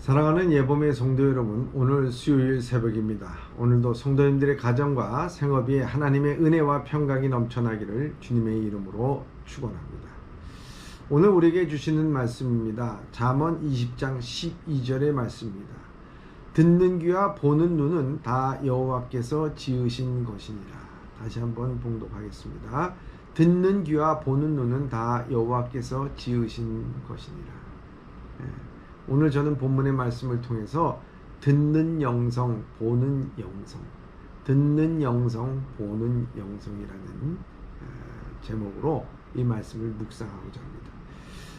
사랑하는 예범의 성도 여러분, 오늘 수요일 새벽입니다. 오늘도 성도님들의 가정과 생업이 하나님의 은혜와 평강이 넘쳐나기를 주님의 이름으로 축원합니다. 오늘 우리에게 주시는 말씀입니다. 잠언 20장 12절의 말씀입니다. 듣는 귀와 보는 눈은 다 여호와께서 지으신 것이니라. 다시 한번 봉독하겠습니다. 듣는 귀와 보는 눈은 다 여호와께서 지으신 것이니라. 오늘 저는 본문의 말씀을 통해서 듣는 영성, 보는 영성, 듣는 영성, 보는 영성이라는 제목으로 이 말씀을 묵상하고자 합니다.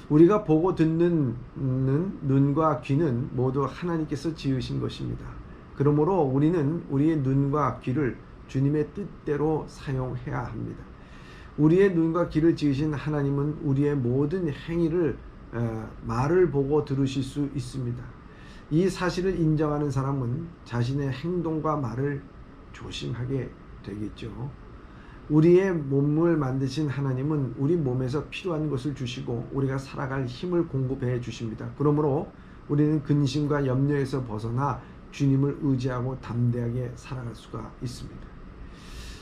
우리가 보고 듣는 눈과 귀는 모두 하나님께서 지으신 것입니다. 그러므로 우리는 우리의 눈과 귀를 주님의 뜻대로 사용해야 합니다. 우리의 눈과 귀를 지으신 하나님은 우리의 모든 행위를 말을 보고 들으실 수 있습니다. 이 사실을 인정하는 사람은 자신의 행동과 말을 조심하게 되겠죠. 우리의 몸을 만드신 하나님은 우리 몸에서 필요한 것을 주시고 우리가 살아갈 힘을 공급해 주십니다. 그러므로 우리는 근심과 염려에서 벗어나 주님을 의지하고 담대하게 살아갈 수가 있습니다.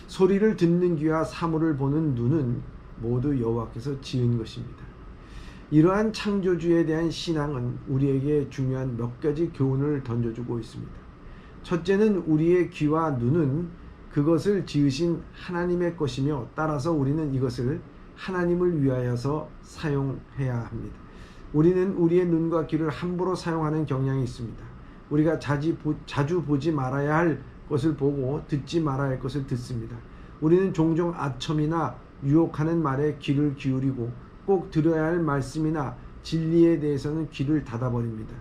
소리를 듣는 귀와 사물을 보는 눈은 모두 여호와께서 지은 것입니다. 이러한 창조주에 대한 신앙은 우리에게 중요한 몇 가지 교훈을 던져주고 있습니다. 첫째는 우리의 귀와 눈은 그것을 지으신 하나님의 것이며 따라서 우리는 이것을 하나님을 위하여서 사용해야 합니다. 우리는 우리의 눈과 귀를 함부로 사용하는 경향이 있습니다. 우리가 자주 보지 말아야 할 것을 보고 듣지 말아야 할 것을 듣습니다. 우리는 종종 아첨이나 유혹하는 말에 귀를 기울이고 꼭 들어야 할 말씀이나 진리에 대해서는 귀를 닫아버립니다.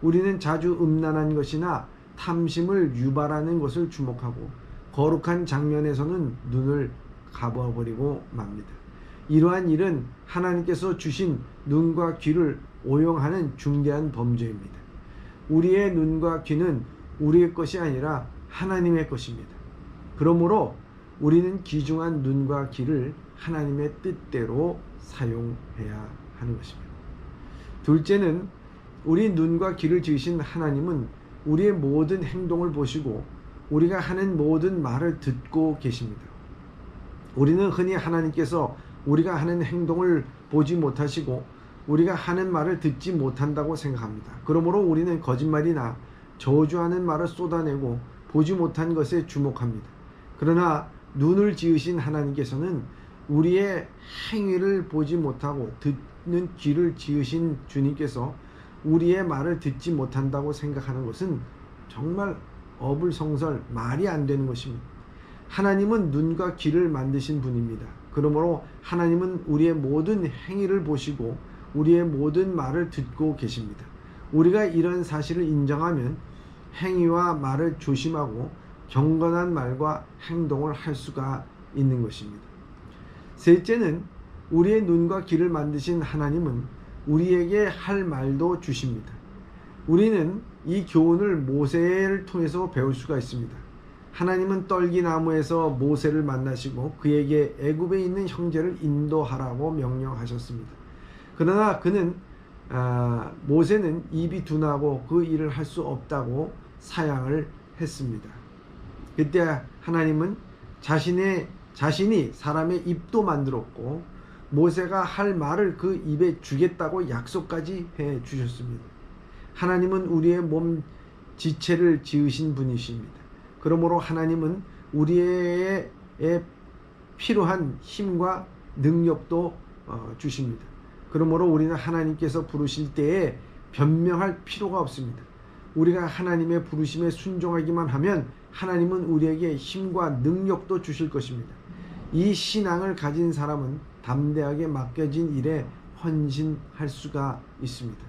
우리는 자주 음란한 것이나 탐심을 유발하는 것을 주목하고 거룩한 장면에서는 눈을 감아버리고 맙니다. 이러한 일은 하나님께서 주신 눈과 귀를 오용하는 중대한 범죄입니다. 우리의 눈과 귀는 우리의 것이 아니라 하나님의 것입니다. 그러므로 우리는 귀중한 눈과 귀를 하나님의 뜻대로 사용해야 하는 것입니다. 둘째는 우리 눈과 귀를 지으신 하나님은 우리의 모든 행동을 보시고 우리가 하는 모든 말을 듣고 계십니다. 우리는 흔히 하나님께서 우리가 하는 행동을 보지 못하시고 우리가 하는 말을 듣지 못한다고 생각합니다. 그러므로 우리는 거짓말이나 저주하는 말을 쏟아내고 보지 못한 것에 주목합니다. 그러나 눈을 지으신 하나님께서는 우리의 행위를 보지 못하고 듣는 귀를 지으신 주님께서 우리의 말을 듣지 못한다고 생각하는 것은 정말 어불성설, 말이 안 되는 것입니다. 하나님은 눈과 귀를 만드신 분입니다. 그러므로 하나님은 우리의 모든 행위를 보시고 우리의 모든 말을 듣고 계십니다. 우리가 이런 사실을 인정하면 행위와 말을 조심하고 경건한 말과 행동을 할 수가 있는 것입니다. 셋째는 우리의 눈과 귀를 만드신 하나님은 우리에게 할 말도 주십니다. 우리는 이 교훈을 모세를 통해서 배울 수가 있습니다. 하나님은 떨기나무에서 모세를 만나시고 그에게 애굽에 있는 형제를 인도하라고 명령하셨습니다. 그러나 모세는 입이 둔하고 그 일을 할 수 없다고 사양을 했습니다. 그때 하나님은 자신이 사람의 입도 만들었고 모세가 할 말을 그 입에 주겠다고 약속까지 해 주셨습니다. 하나님은 우리의 몸 지체를 지으신 분이십니다. 그러므로 하나님은 우리의 필요한 힘과 능력도 주십니다. 그러므로 우리는 하나님께서 부르실 때에 변명할 필요가 없습니다. 우리가 하나님의 부르심에 순종하기만 하면 하나님은 우리에게 힘과 능력도 주실 것입니다. 이 신앙을 가진 사람은 담대하게 맡겨진 일에 헌신할 수가 있습니다.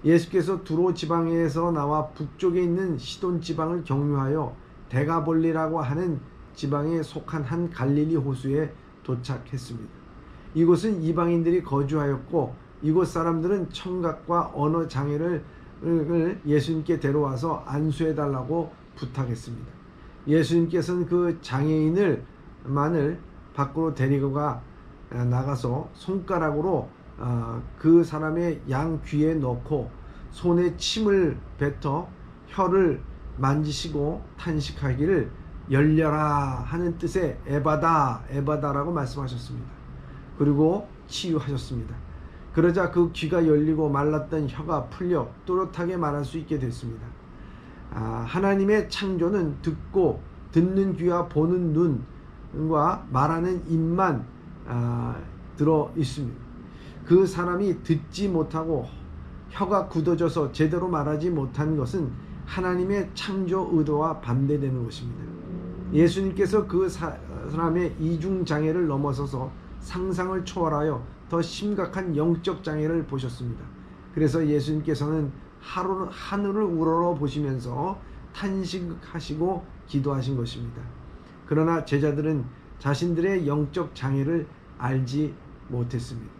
예수께서 두로 지방에서 나와 북쪽에 있는 시돈 지방을 경유하여 데가볼리라고 하는 지방에 속한 한 갈릴리 호수에 도착했습니다. 이곳은 이방인들이 거주하였고 이곳 사람들은 청각과 언어 장애를 예수님께 데려와서 안수해달라고 부탁했습니다. 예수님께서는 그 장애인만을 밖으로 데리고 나가서 손가락으로 그 사람의 양 귀에 넣고 손에 침을 뱉어 혀를 만지시고 탄식하기를 열려라 하는 뜻의 에바다라고 말씀하셨습니다. 그리고 치유하셨습니다. 그러자 그 귀가 열리고 말랐던 혀가 풀려 또렷하게 말할 수 있게 됐습니다. 하나님의 창조는 듣는 귀와 보는 눈과 말하는 입만 들어 있습니다. 그 사람이 듣지 못하고 혀가 굳어져서 제대로 말하지 못한 것은 하나님의 창조 의도와 반대되는 것입니다. 예수님께서 그 사람의 이중 장애를 넘어서서 상상을 초월하여 더 심각한 영적 장애를 보셨습니다. 그래서 예수님께서는 하늘을 우러러 보시면서 탄식하시고 기도하신 것입니다. 그러나 제자들은 자신들의 영적 장애를 알지 못했습니다.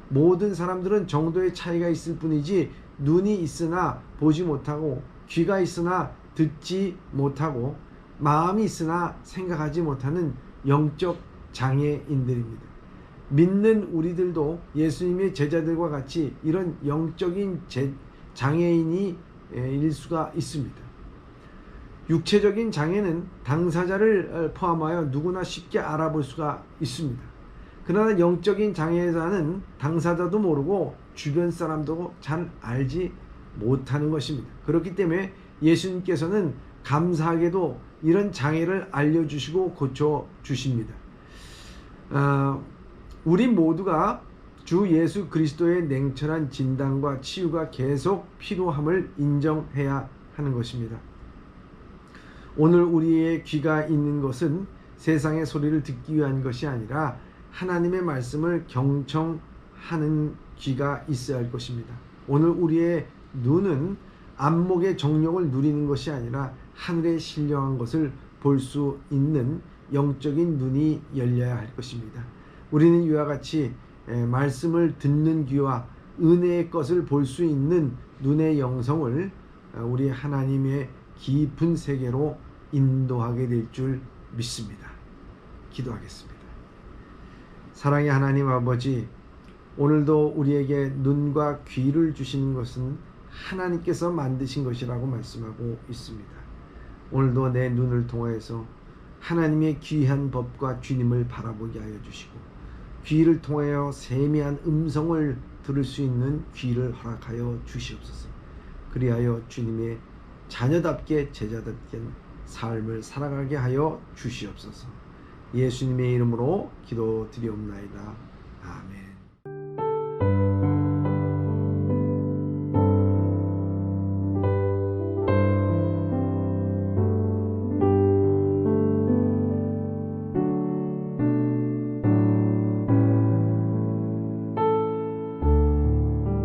모든 사람들은 정도의 차이가 있을 뿐이지 눈이 있으나 보지 못하고 귀가 있으나 듣지 못하고 마음이 있으나 생각하지 못하는 영적 장애인들입니다. 믿는 우리들도 예수님의 제자들과 같이 이런 영적인 장애인이 일 수가 있습니다. 육체적인 장애는 당사자를 포함하여 누구나 쉽게 알아볼 수가 있습니다. 그러나 영적인 장애자는 당사자도 모르고 주변 사람도 잘 알지 못하는 것입니다. 그렇기 때문에 예수님께서는 감사하게도 이런 장애를 알려주시고 고쳐주십니다. 우리 모두가 주 예수 그리스도의 냉철한 진단과 치유가 계속 필요함을 인정해야 하는 것입니다. 오늘 우리의 귀가 있는 것은 세상의 소리를 듣기 위한 것이 아니라 하나님의 말씀을 경청하는 귀가 있어야 할 것입니다. 오늘 우리의 눈은 안목의 정욕을 누리는 것이 아니라 하늘의 신령한 것을 볼 수 있는 영적인 눈이 열려야 할 것입니다. 우리는 이와 같이 말씀을 듣는 귀와 은혜의 것을 볼 수 있는 눈의 영성을 우리 하나님의 깊은 세계로 인도하게 될 줄 믿습니다. 기도하겠습니다. 사랑의 하나님 아버지, 오늘도 우리에게 눈과 귀를 주시는 것은 하나님께서 만드신 것이라고 말씀하고 있습니다. 오늘도 내 눈을 통하여서 하나님의 귀한 법과 주님을 바라보게 하여 주시고, 귀를 통하여 세미한 음성을 들을 수 있는 귀를 허락하여 주시옵소서. 그리하여 주님의 자녀답게 제자답게 삶을 살아가게 하여 주시옵소서. 예수님의 이름으로 기도드리옵나이다. 아멘.